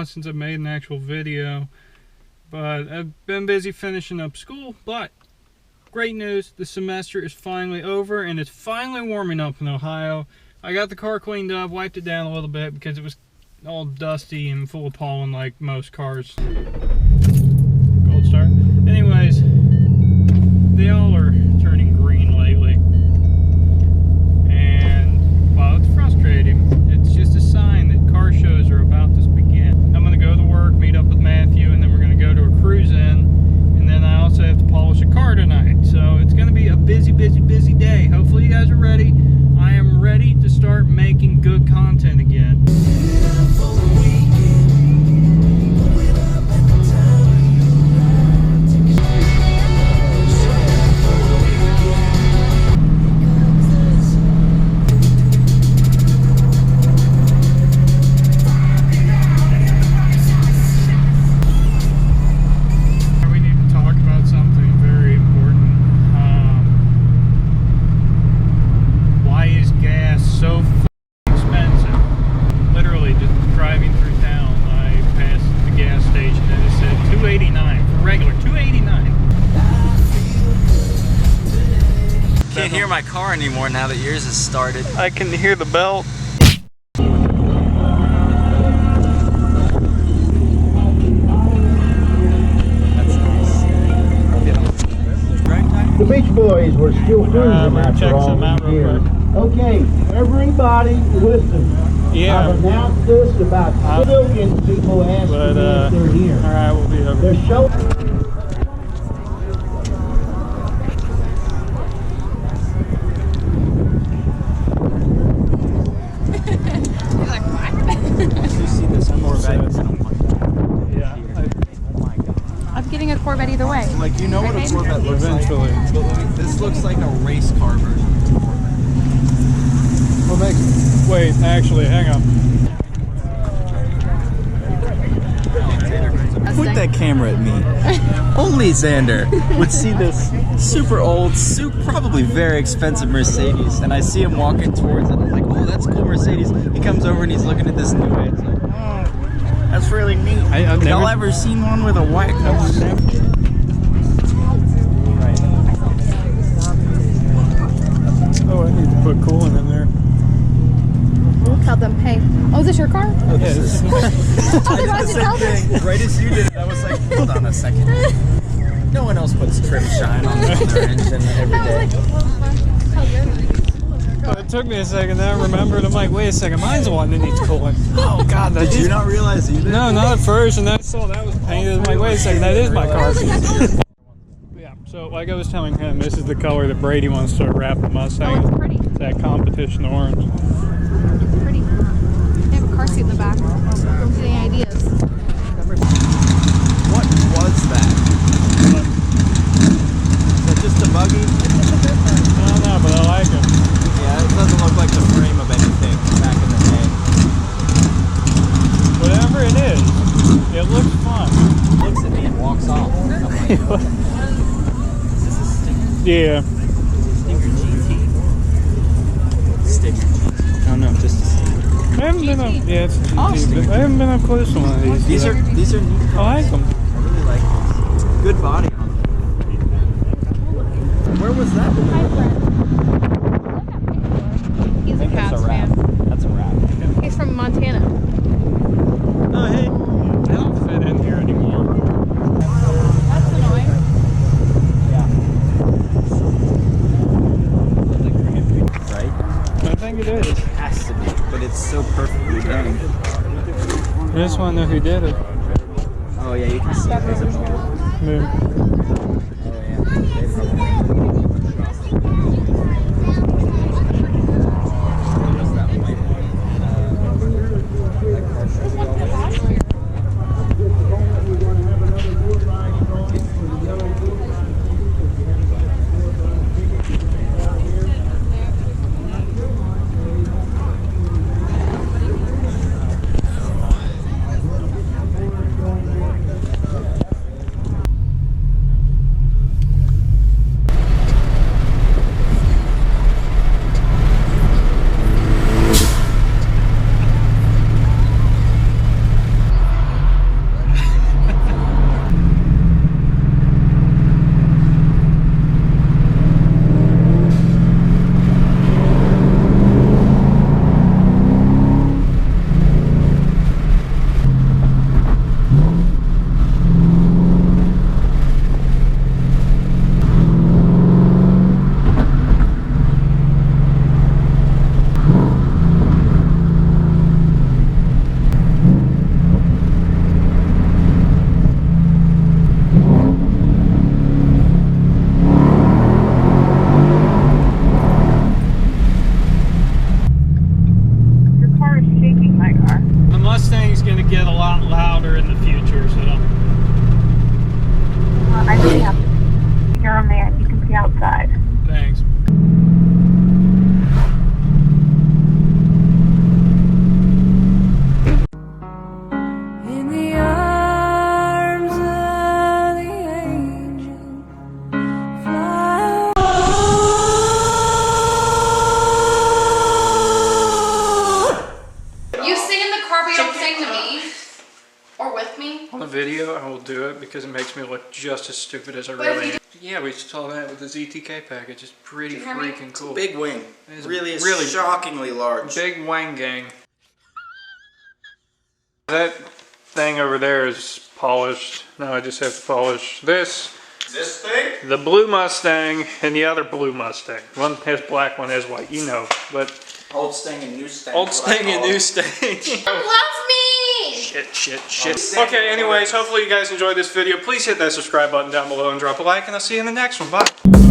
while since I've made an actual video, but I've been busy finishing up school. But great news, the semester is finally over and it's finally warming up in Ohio. I got the car cleaned up, wiped it down a little bit because it was all dusty and full of pollen like most cars. Gold star. Anyways, they all are turning green lately. And while it's frustrating, it's just a sign that car shows are about to begin. I'm going to go to work, meet up with Matthew, and then we're going to go to a cruise in. And then I also have to polish a car tonight. So it's going to be a busy day. Hopefully you guys are ready. I am ready to start making good content again. Can't hear my car anymore now that yours has started. I can hear the belt. That's nice. The Beach Boys were still cruising after all these years. Okay, everybody listen. Yeah. I've announced this about 2 million people asked me if they're here. Alright, we'll be over. They're showing. I'm getting a Corvette either way. Like, you know what a Corvette looks Eventually. like? But this looks like a race car version of a Corvette. What makes it? Wait, actually, hang on. Point that camera at me. Only Xander would see this super old, probably very expensive Mercedes, and I see him walking towards it. I'm like, oh, that's cool Mercedes. He comes over and he's looking at this new way. It's like, oh, that's really neat. Have y'all ever seen one with a white cover? Oh, I need to put coolant in there. We'll tell them, hey, oh, is this your car? Oh, this is. I did the same thing. Right as you did it, I was like, hold on a second. No one else puts trim shine on their engine every day. Oh, it took me a second, then I remembered. I'm like, wait a second, mine's the one that needs coolant. Oh god, that Did you not realize either? No, not at first, and then I saw that was painted. I'm like, wait a second, that is my car. Yeah, so like I was telling him, this is the color that Brady wants to wrap the Mustang. Oh, it's pretty. It's that competition orange. It's pretty. They have a car seat in the back. Any ideas? What was that? Is that just a buggy? I don't know, but I like it. Yeah, it doesn't look like the frame of anything back in the day. Whatever it is, it looks fun. He looks at me and walks off. I'm like, is this a Stinger? Yeah. Stinger GT? Stinger GT. I don't know, just a Stinger. I haven't been up. Yeah, it's a Oh, GT, but I haven't been up close to one of these. These are neat cars. I like them. I really like this. Good body on them. Where was that? He's a Cavs fan. That's a wrap. He's from Montana. Oh, hey. I don't fit in here anymore. That's annoying. Yeah. Right? I think it is. It has to be, but it's so perfectly done. I just want to know who did it. Oh yeah, you can see it visible. Yeah. Oh yeah. They probably Or with me. On the video, I will do it because it makes me look just as stupid as I But if really you am. Yeah, we saw that with the ZTK package. It's pretty hear me? freaking cool. Big wing. It's Really, really shockingly large. Big wang gang. That thing over there is polished. Now I just have to polish this. This thing? The blue Mustang and the other blue Mustang. One has black, one has white, you know. But Old Sting and new Sting. old Sting and new Sting. Love me! Shit. Okay, anyways, hopefully you guys enjoyed this video. Please hit that subscribe button down below and drop a like, and I'll see you in the next one. Bye.